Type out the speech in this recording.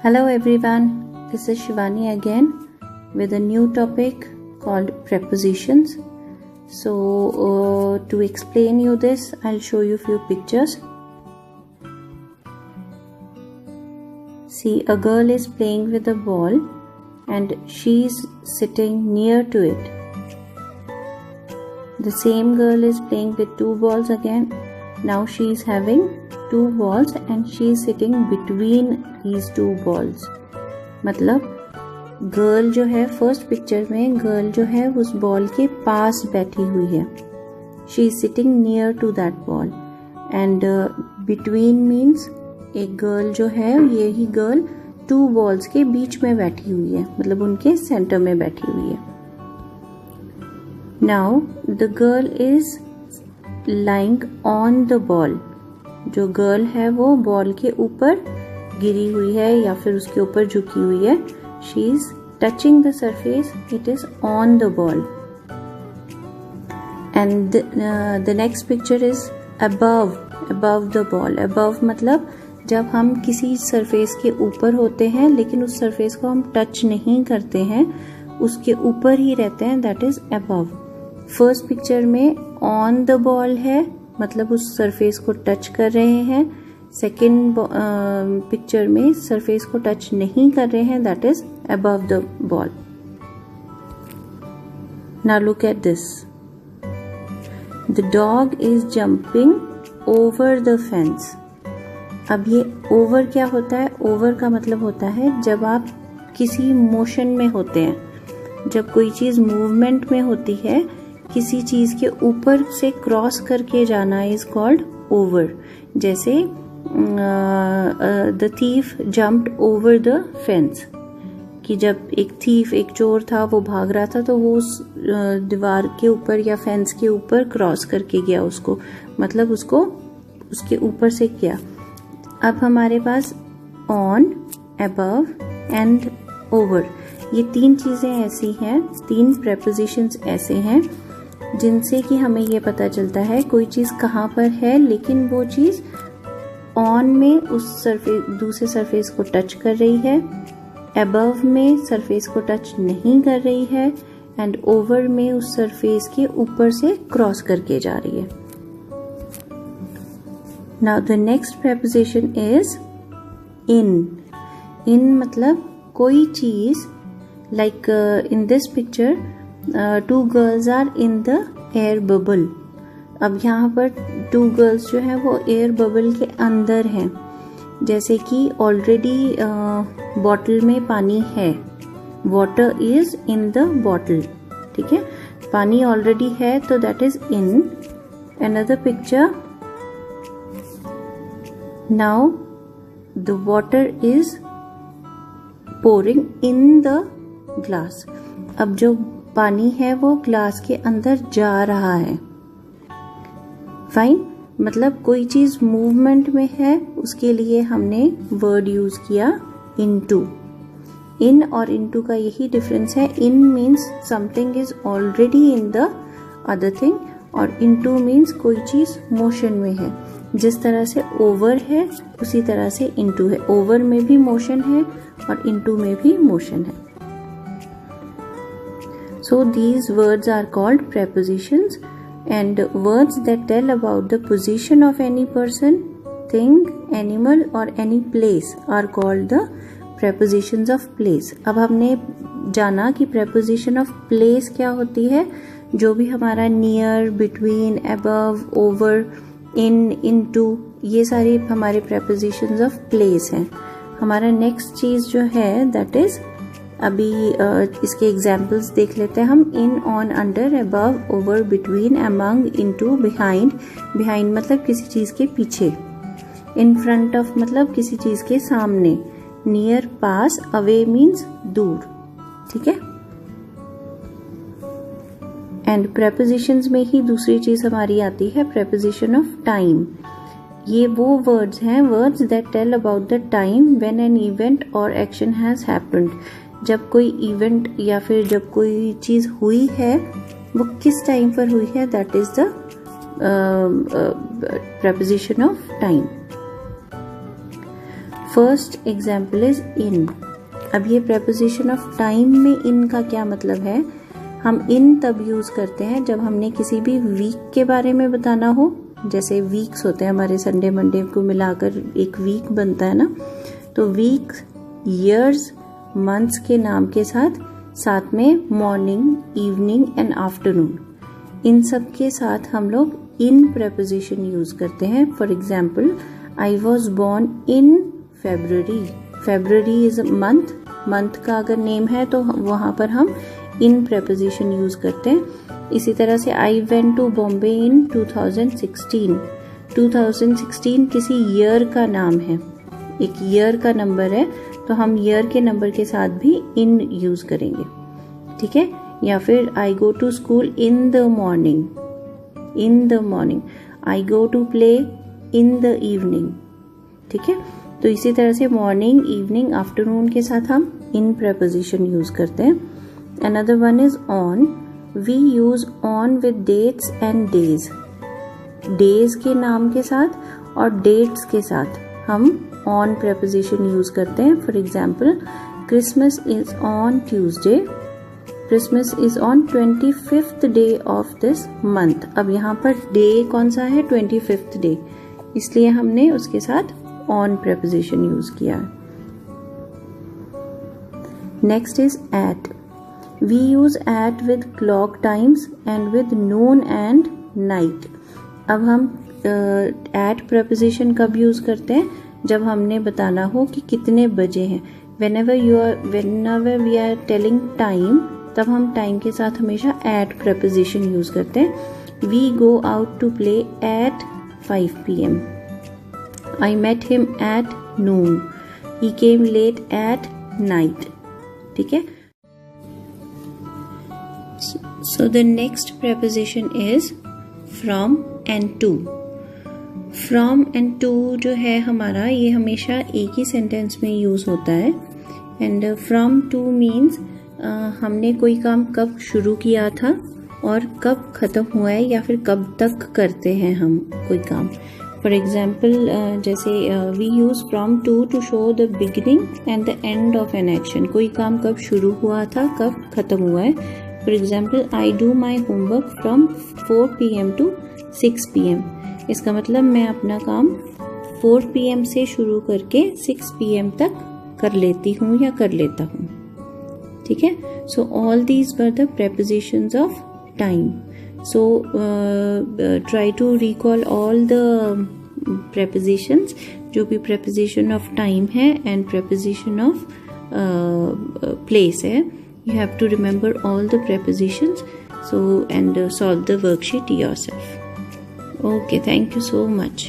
Hello everyone, this is Shivani again with a new topic called prepositions. So to explain you this, I'll show you few pictures. See, a girl is playing with a ball and she's sitting near to it. The same girl is playing with two balls again. Now she is having two balls and she is sitting between these two balls. मतलब girl जो है first picture में girl जो है उस ball के पास बैठी हुई है. She is sitting near to that ball and between means एक गर्ल जो है यही गर्ल टू बॉल्स के बीच में बैठी हुई है, मतलब उनके सेंटर में बैठी हुई है. Now the girl is lying on the ball. जो गर्ल है वो बॉल के ऊपर गिरी हुई है या फिर उसके ऊपर झुकी हुई है. She is touching the surface, it is on the ball. And the next picture is above the ball. Above मतलब जब हम किसी सरफेस के ऊपर होते हैं लेकिन उस सरफेस को हम टच नहीं करते हैं, उसके ऊपर ही रहते हैं, that is above. First picture में ऑन द बॉल है, मतलब उस सरफेस को टच कर रहे हैं. सेकेंड पिक्चर में सरफेस को टच नहीं कर रहे हैं, that is above the ball. Now look at this. The dog is jumping over the fence. अब ये ओवर क्या होता है? ओवर का मतलब होता है जब आप किसी मोशन में होते हैं, जब कोई चीज मूवमेंट में होती है, किसी चीज के ऊपर से क्रॉस करके जाना इज कॉल्ड ओवर. जैसे the thief jumped over the fence, कि जब एक थीफ, एक चोर था, वो भाग रहा था तो वो उस दीवार के ऊपर या फेंस के ऊपर क्रॉस करके गया, उसको मतलब उसको उसके ऊपर से किया. अब हमारे pass on, above and over, ये तीन चीजें ऐसी हैं, तीन प्रेपोजिशंस ऐसे हैं जिनसे कि हमें ये पता चलता है कोई चीज कहाँ पर है, लेकिन वो चीज ऑन में उस सरफेस, दूसरे सरफेस को टच कर रही है, अबव में सरफेस को टच नहीं कर रही है, एंड ओवर में उस सरफेस के ऊपर से क्रॉस करके जा रही है. Now the next preposition is in. In मतलब कोई चीज, like in this picture two girls are in the air bubble. अब यहाँ पर टू गर्ल्स जो है वो एयर बबल के अंदर हैं, जैसे कि ऑलरेडी बॉटल में पानी है, water is in the bottle. ठीक है, पानी ऑलरेडी है तो that is in. Another picture, now the water is pouring in the glass. अब जो पानी है वो ग्लास के अंदर जा रहा है. फाइन, मतलब कोई चीज मूवमेंट में है, उसके लिए हमने वर्ड यूज किया इनटू. इन और इनटू का यही डिफरेंस है. In means something is already in the other thing और इनटू मीन्स कोई चीज मोशन में है. जिस तरह से ओवर है उसी तरह से इनटू है. ओवर में भी मोशन है और इनटू में भी मोशन है. So these words are called prepositions, and words that tell about the position of any person, thing, animal or any place are called the prepositions of place. अब हमने जाना कि preposition of place क्या होती है. जो भी हमारा near, between, above, over, in, into, ये सारी हमारे prepositions of place हैं. हमारा next चीज जो है that is, अभी इसके एग्जाम्पल्स देख लेते हैं हम. In, on, under, above, over, between, among, into, behind. Behind मतलब किसी चीज के पीछे. इन फ्रंट ऑफ मतलब किसी चीज के सामने. नियर, पास, अवे मीन्स दूर. ठीक है. एंड प्रेपोजिशंस में ही दूसरी चीज हमारी आती है, प्रेपोजिशन ऑफ टाइम. ये वो वर्ड्स हैं, words that tell about the time when an event और एक्शन हैज हैपेंड. जब कोई इवेंट या फिर जब कोई चीज हुई है वो किस टाइम पर हुई है, that is the preposition of time. First example is in. अब ये प्रेपोजिशन ऑफ टाइम में इन का क्या मतलब है? हम इन तब यूज करते हैं जब हमने किसी भी वीक के बारे में बताना हो, जैसे वीक्स होते हैं हमारे, संडे मंडे को मिलाकर एक वीक बनता है ना, तो वीक, ईयर्स, मंथ्स के नाम के साथ में मॉर्निंग, इवनिंग एंड आफ्टरनून, इन सब के साथ हम लोग इन प्रेपोजिशन यूज करते हैं। For example, I was born in February. February is month, month का अगर नेम है तो वहां पर हम इन प्रेपोजिशन यूज करते हैं। इसी तरह से आई वेंट टू बॉम्बे इन 2016। 2016 किसी ईयर का नाम है, एक ईयर का नंबर है, तो हम ईयर के नंबर के साथ भी इन यूज करेंगे, ठीक है। या फिर I go to school in the morning, in the morning, I go to play in the evening, ठीक है। तो इसी तरह से मॉर्निंग, इवनिंग, आफ्टरनून के साथ हम इन प्रेपोजिशन यूज करते हैं। Another one is on. We use on with dates and days. Days के नाम के साथ और dates के साथ हम on preposition use करते हैं। For example, Christmas is on Tuesday. Christmas is on 25th day of this month. अब यहाँ पर day कौन सा है? 25th day. इसलिए हमने उसके साथ on preposition use किया। Next is at. We use at with clock times and with noon and night. अब हम at preposition कब यूज करते हैं? जब हमने बताना हो कि कितने बजे हैं। Whenever we are telling time, तब हम टाइम के साथ हमेशा at preposition यूज करते हैं। We go out to play at 5 p.m. I met him at noon. He came late at night. ठीक है। So the next preposition is from and to. From and to जो है हमारा, ये हमेशा एक ही सेंटेंस में यूज होता है। And from to means हमने कोई काम कब शुरू किया था और कब खत्म हुआ है, या फिर कब तक करते हैं हम कोई काम। फॉर एग्जाम्पल, जैसे we use from to show the beginning and the end of an action. कोई काम कब शुरू हुआ था, कब खत्म हुआ है। For example, I do my homework from 4 p.m. to 6 p.m. इसका मतलब मैं अपना काम 4 p.m. से शुरू करके 6 p.m. तक कर लेती हूँ या कर लेता हूँ, ठीक है। So all these were the prepositions of time. So try to recall all the prepositions, जो भी preposition of time है and preposition of place है। You have to remember all the prepositions, and solve the worksheet yourself. Okay, thank you so much.